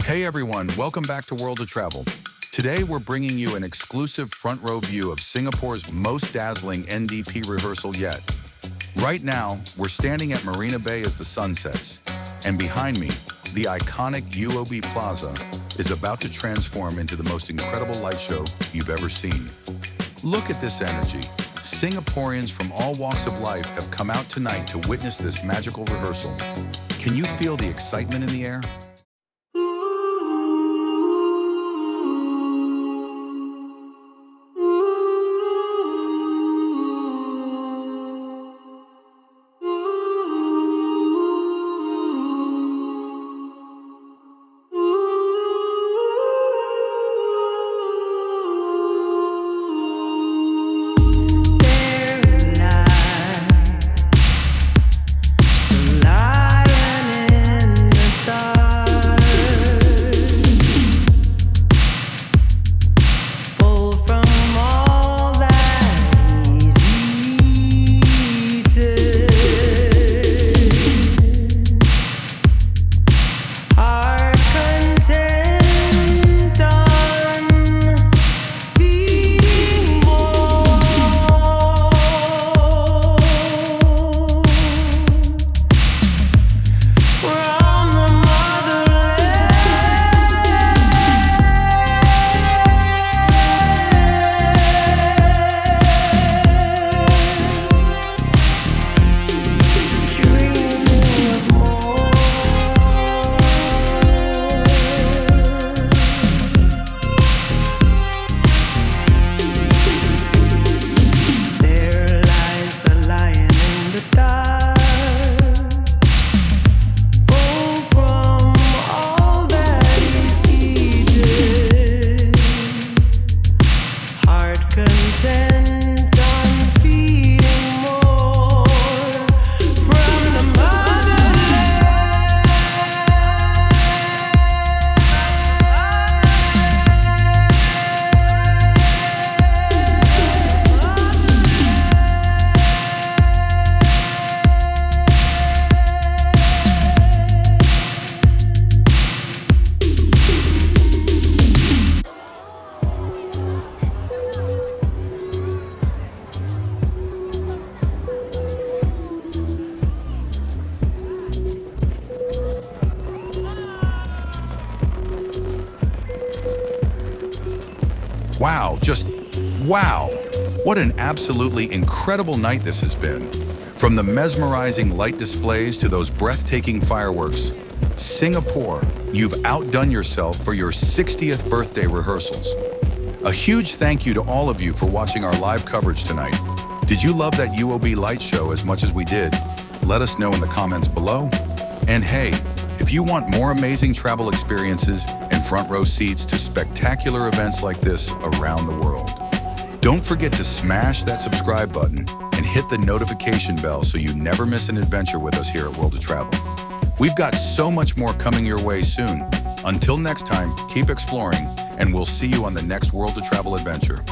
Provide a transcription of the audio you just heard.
Hey everyone, welcome back to World of Travel. Today we're bringing you an exclusive front row view of Singapore's most dazzling NDP rehearsal yet. Right now, we're standing at Marina Bay as the sun sets, and behind me, the iconic UOB Plaza is about to transform into the most incredible light show you've ever seen. Look at this energy. Singaporeans from all walks of life have come out tonight to witness this magical rehearsal. Can you feel the excitement in the air? Wow, just wow! What an absolutely incredible night this has been. From the mesmerizing light displays to those breathtaking fireworks, Singapore, you've outdone yourself for your 60th birthday rehearsals. A huge thank you to all of you for watching our live coverage tonight. Did you love that UOB light show as much as we did? Let us know in the comments below. And hey, if you want more amazing travel experiences and front row seats to spectacular events like this around the world, don't forget to smash that subscribe button and hit the notification bell so you never miss an adventure with us here at World of Travel. We've got so much more coming your way soon. Until next time, keep exploring, and we'll see you on the next World of Travel adventure.